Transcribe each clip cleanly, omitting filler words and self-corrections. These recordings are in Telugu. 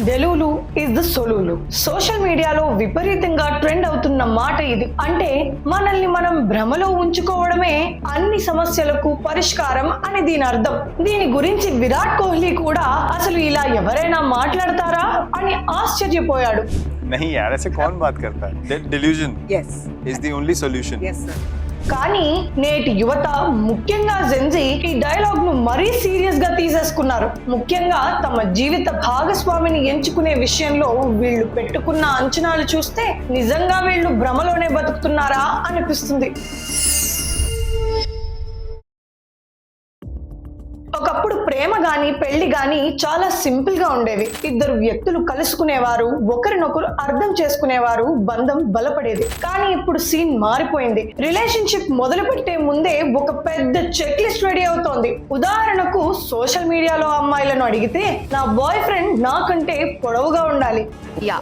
డెలులు ఇస్ ద సొలులు. సోషల్ మీడియాలో విపరీతంగా ట్రెండ్ అవుతున్న మాట ఇది. అంటే మనల్ని మనం భ్రమలో ఉంచుకోవడమే అన్ని సమస్యలకు పరిష్కారం అని దీని అర్థం. దీని గురించి విరాట్ కోహ్లీ కూడా అసలు ఇలా ఎవరైనా మాట్లాడతారా అని ఆశ్చర్యపోయాడు. नहीं यार, ऐसे कौन बात करता है? That delusion is the only solution. Yes, sir. కానీ నేటి యువత, ముఖ్యంగా జెన్జీ, ఈ డైలాగ్ ను మరీ సీరియస్ గా తీసేసుకున్నారు. ముఖ్యంగా తమ జీవిత భాగస్వామిని ఎంచుకునే విషయంలో వీళ్ళు పెట్టుకున్న అంచనాలు చూస్తే నిజంగా వీళ్ళు భ్రమలోనే బతుకుతున్నారా అనిపిస్తుంది. ఒకప్పుడు ప్రేమ గాని పెళ్లి గాని చాలా సింపుల్ గా ఉండేవి. ఇద్దరు వ్యక్తులు కలుసుకునేవారు, ఒకరినొకరు అర్థం చేసుకునేవారు, బంధం బలపడేది. కానీ ఇప్పుడు సీన్ మారిపోయింది. రిలేషన్షిప్ మొదలు పెట్టే ముందే ఒక పెద్ద చెక్ లిస్ట్ రెడీ అవుతోంది. ఉదాహరణకు సోషల్ మీడియాలో అమ్మాయిలను అడిగితే నా బాయ్ ఫ్రెండ్ నాకంటే పొడవుగా ఉండాలి. Yeah,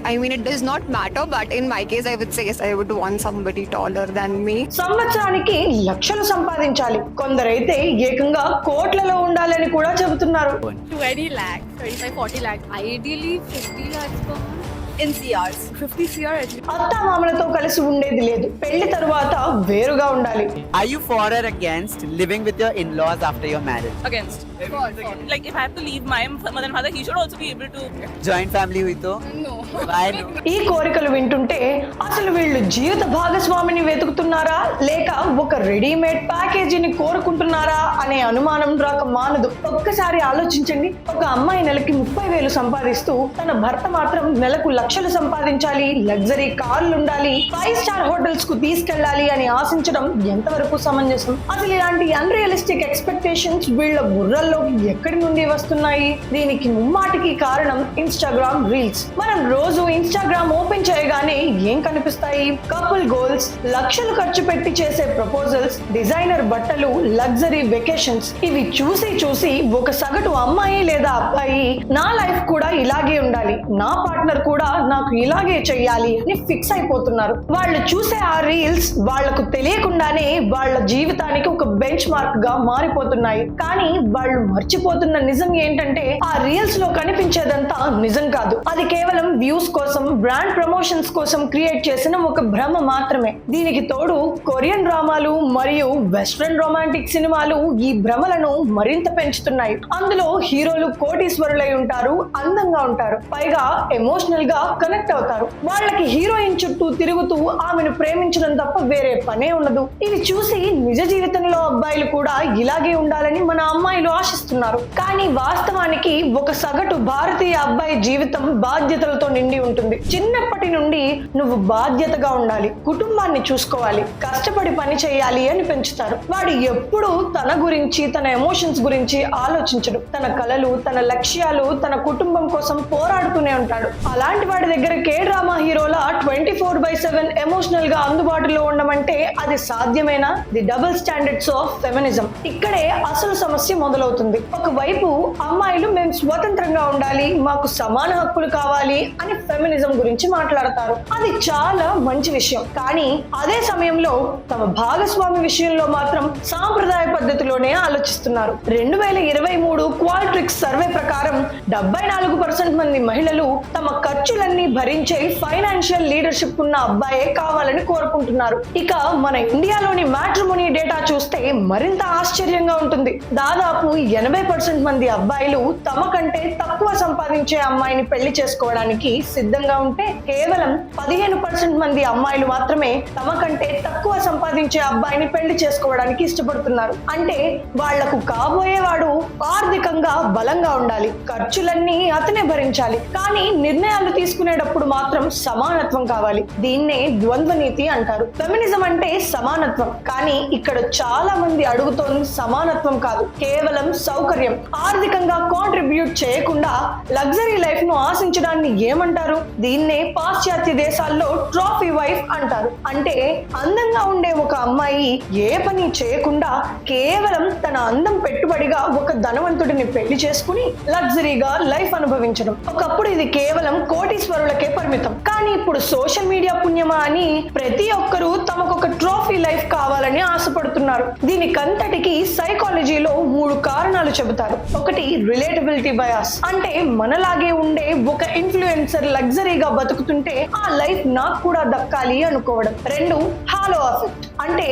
I mean, it does not matter, but in my case, I would say yes, I would want somebody taller than me. సంవత్సరానికి లక్షలు సంపాదించాలి. కొందరైతే ఏకంగా కోట్లలో ఉండాలని కూడా చెబుతున్నారు. 20 lakhs, 35-40 lakhs. Ideally 50 lakhs per month. In CRs. 50 CR actually. అత్తామామలతో కలిసి ఉండేది లేదు. పెళ్లి తరువాత వేరుగా ఉండాలి. Are you for or against living with your in-laws after your marriage? Against. For. Like if I have to leave my mother and father, he should also be able to. Joint family हुई तो? No. Why no? ఈ కోరికలు వింటుంటే అసలు వీళ్ళు జీవిత భాగస్వామిని వెతుకుతున్నారా లేక ఒక రెడీమేడ్ ప్యాకేజీని కోరుకుంటున్నారా అనే అనుమానం రాక మానదు. ఒక్కసారి ఆలోచించండి. ఒక అమ్మాయి నెలకి 30,000 సంపాదిస్తూ తన భర్త మాత్రం నెలకు లక్షలు సంపాదించాలి, లగ్జరీ కార్లు ఉండాలి, 5 స్టార్ హోటల్స్ కు తీసుకెళ్లాలి అని ఆశించడం ఎంతవరకు సమంజసం? అసలు ఇలాంటి అన్రియలిస్టిక్ ఎక్స్పెక్టేషన్స్ వీళ్ళ బుర్రల్లోకి ఎక్కడి నుండి వస్తున్నాయి? దీనికి ముమ్మాటికి కారణం ఇన్స్టాగ్రామ్ రీల్స్. మనం రోజు ఇన్స్టాగ్రామ్ ఓపెన్ చేయగానే ఏం కనిపిస్తాయి? కపుల్ గోల్స్, లక్షలు ఖర్చు పెట్టి చేసే ప్రపోజల్స్, డిజైనర్ బట్టలు, లగ్జరీ వెకేషన్స్. ఇవి చూసి చూసి ఒక సగటు అమ్మాయి లేదా అబ్బాయి నా లైఫ్ కూడా ఇలాగే ఉండాలి, నా పార్ట్నర్ కూడా నాకు ఇలాగే చెయ్యాలి అని ఫిక్స్ అయిపోతున్నారు. వాళ్ళు చూసే ఆ రీల్స్ వాళ్లకు తెలియకుండానే వాళ్ళ జీవితానికి ఒక బెంచ్ మార్క్ గా మారిపోతున్నాయి. కానీ వాళ్ళు మర్చిపోతున్న నిజం ఏంటంటే ఆ రీల్స్ లో కనిపించేదంతా నిజం కాదు. అది కేవలం వ్యూస్ కోసం, బ్రాండ్ ప్రమోషన్స్ కోసం క్రియేట్ చేసిన ఒక భ్రమ మాత్రమే. దీనికి తోడు కొరియన్ డ్రామాలు మరియు వెస్ట్రన్ రొమాంటిక్ సినిమాలు ఈ భ్రమలను మరింత పెంచుతున్నాయి. అందులో హీరోలు కోటీశ్వరులై ఉంటారు, అందంగా ఉంటారు, పైగా ఎమోషనల్ గా కనెక్ట్ అవుతారు. వాళ్ళకి హీరోయిన్ చుట్టూ తిరుగుతూ ఆమెను ప్రేమించడం తప్ప వేరే పనే ఉండదు. ఇవి చూసి నిజ జీవితంలో అబ్బాయిలు కూడా ఇలాగే ఉండాలని మన అమ్మాయిలు ఆశిస్తున్నారు. కానీ వాస్తవానికి ఒక సగటు భారతీయ అబ్బాయి జీవితం బాధ్యతలతో నిండి ఉంటుంది. చిన్నప్పటి నుండి నువ్వు బాధ్యతగా ఉండాలి, కుటుంబాన్ని చూసుకోవాలి, కష్టపడి పని చేయాలి అని పెంచుతారు. వాడు ఎప్పుడు తన గురించి, తన ఎమోషన్స్ గురించి ఆలోచించడు. తన కలలు, తన లక్ష్యాలు, తన కుటుంబం కోసం పోరాడుతూనే ఉంటాడు. అలాంటి వాడి దగ్గర కే డ్రామా హీరోలా 24/7 ఎమోషనల్ గా అందుబాటులో ఉండమంటే అది సాధ్యమేనా? The double standards of feminism. ఇక్కడే అసలు సమస్య మొదలవుతుంది. ఒకవైపు అమ్మాయిలు మేము స్వతంత్రంగా ఉండాలి, మాకు సమాన హక్కులు కావాలి అని ఫెమినిజం గురించి మాట్లాడతారు. అది చాలా మంచి విషయం. కానీ అదే సమయంలో తమ భాగస్వామి విషయంలో మాత్రం సాంప్రదాయ పద్ధతిలోనే ఆలోచిస్తున్నారు. 2023 క్వాల్ట్రిక్స్ సర్వే ప్రకారం 74% మంది మహిళలు తమ ఖర్చులన్నీ భరించే ఫైనాన్షియల్ లీడర్షిప్ ఉన్న అబ్బాయే కావాలని కోరుకుంటున్నారు. ఇక మన ఇండియాలోని మ్యాట్రిమోనీ డేటా చూస్తే మరింత ఆశ్చర్యంగా ఉంటుంది. దాదాపు 80% మంది అబ్బాయిలు తమ కంటే తక్కువ సంపాదించే అమ్మాయిని పెళ్లి చేసుకోవడానికి సిద్ధంగా ఉంటే కేవలం 15% మంది అమ్మాయిలు మాత్రమే తమ కంటే తక్కువ సంపాదించే అబ్బాయిని పెళ్లి చేసుకోవడానికి ఇష్టపడుతున్నారు. అంటే వాళ్లకు కాబోయేవాడు ఆర్థికంగా బలంగా ఉండాలి, ఖర్చులన్నీ అతనే భరించాలి, కానీ నిర్ణయాలు తీసుకునేటప్పుడు మాత్రం సమానత్వం కావాలి. దీన్నే ద్వంద్వ నీతి అంటారు. ఫెమినిజం అంటే సమానత్వం, కానీ ఇక్కడ చాలా మంది అడుగుతోంది సమానత్వం కాదు, కేవలం సౌకర్యం. ఆర్థికంగా కాంట్రిబ్యూట్ చేయకుండా లగ్జరీ లైఫ్ ను ఆశించడాన్ని ఏమంటారు? దీన్నే పాశ్చాత్య దేశాల్లో ట్రాఫీ వైఫ్ అంటారు. అంటే అందంగా ఉండే ఒక అమ్మాయి ఏ పని చేయకుండా కేవలం తన అందం పెట్టుబడిగా ఒక ధనవంతుడిని పెళ్లి చేసుకుని లగ్జరీగా లైఫ్ అనుభవించడం. ఒకప్పుడు ఇది కేవలం కోటీశ్వరుల కోటీశ్వరులకే పరిమితం. కానీ ఇప్పుడు సోషల్ మీడియా పుణ్యమా అని ప్రతి ఒక్కరూ తమకొక ట్రోఫీ లైఫ్ కావాలని ఆశపడుతున్నారు. దీనికంతటికి సైకాలజీలో 3 కారణాలు చెబుతారు. ఒకటి రిలేటబిలిటీ బయాస్, అంటే మనలాగే ఉండే ఒక ఇన్ఫ్లుయెన్సర్ లగ్జరీగా బతుకుతుంటే ఆ లైఫ్ నాకు కూడా దక్కాలి అనుకోవడం. 2 హాలో ఎఫెక్ట్, అంటే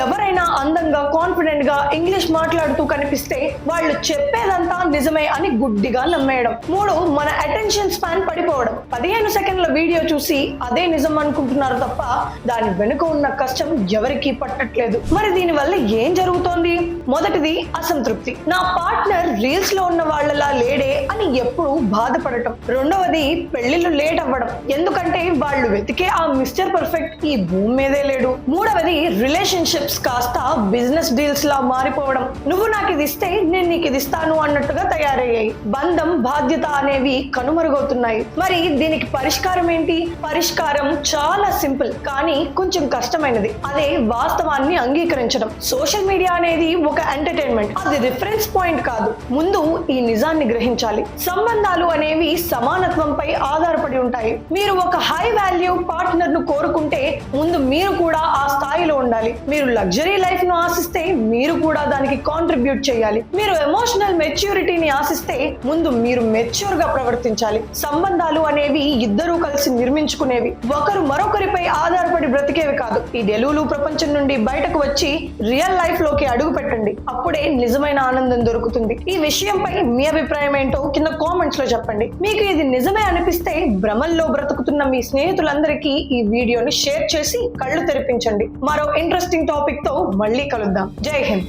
ఎవరైనా అందంగా కాన్ఫిడెంట్ గా ఇంగ్లీష్ మాట్లాడుతూ కనిపిస్తే వాళ్ళు చెప్పేదంతా నిజమే అని గుడ్డిగా నమ్మేయడం. 3 మన అటెన్షన్ స్పాన్ పడిపోవడం. 15 సెకండ్ల వీడియో చూసి అదే నిజం అనుకుంటున్నారు తప్ప దాని వెనుక ఉన్న కష్టం ఎవరికీ పట్టట్లేదు. మరి దీని వల్ల ఏం జరుగుతోంది? మొదటిది అసంతృప్తి. నా పార్ట్నర్ రీల్స్ లో ఉన్న వాళ్ళలా లేడే అని ఎప్పుడు బాధపడటం. రెండవది పెళ్లిళ్ళు లేట్ అవ్వడం, ఎందుకంటే వాళ్ళు వెతికే ఆ మిస్టర్ పర్ఫెక్ట్ ఈ భూమి మీదే లేడు. మూడవది రిలేషన్షిప్స్ కాస్త బిజినెస్ డీల్స్ లా మారిపోవడం. నువ్వు నాకు ఇది ఇస్తే నేను నీకు ఇది ఇస్తాను అన్నట్టుగా తయారయ్యాయి. బంధం, బాధ్యత అనేవి కనుమరుగవుతున్నాయి. మరి దీనికి పరిష్కారం ఏంటి? పరిష్కారం చాలా సింపుల్, కానీ కొంచెం కష్టమైనది. అదే వాస్తవాన్ని అంగీకరించడం. సోషల్ మీడియా అనేది ఒక ఎంటర్టైన్మెంట్, అది రిఫరెన్స్ పాయింట్ కాదు. ముందు ఈ నిజాన్ని గ్రహించాలి. సంబంధాలు అనేవి సమానత్వంపై ఆధారపడి ఉంటాయి. మీరు ఒక హై వాల్యూ పార్ట్నర్ ను కోరుకుంటే ముందు మీరు కూడా ఆ స్థాయిలో ఉండాలి. మీరు లగ్జరీ లైఫ్ ను ఆశిస్తే మీరు కూడా దానికి కాంట్రిబ్యూట్ చేయాలి. మీరు ఎమోషనల్ మెచ్యూరిటీని ఆశిస్తే ముందు మీరు మెచ్యూర్ గా ప్రవర్తించాలి. సంబంధాలు అనేవి ఇద్దరూ కలిసి నిర్మించుకునేవి, ఒకరు మరొకరిపై ఆధారపడి బ్రతికేవి కాదు. ఈ డెలులు ప్రపంచం నుండి బయటకు వచ్చి రియల్ లైఫ్ లోకి అడుగు పెట్టండి. అప్పుడే నిజమైన ఆనందం దొరుకుతుంది. ఈ విషయంపై మీ అభిప్రాయం ఏంటో కింద కామెంట్స్ లో చెప్పండి. మీకు ఇది నిజమే అనిపిస్తే భ్రమల్లో బ్రతుకుతున్న మీ స్నేహితులందరికీ ఈ వీడియోని షేర్ చేసి కళ్ళు తెరిపించండి. మరో ఇంట్రెస్టింగ్ టాపిక్ తో మళ్ళీ కలుద్దాం. జై హింద్.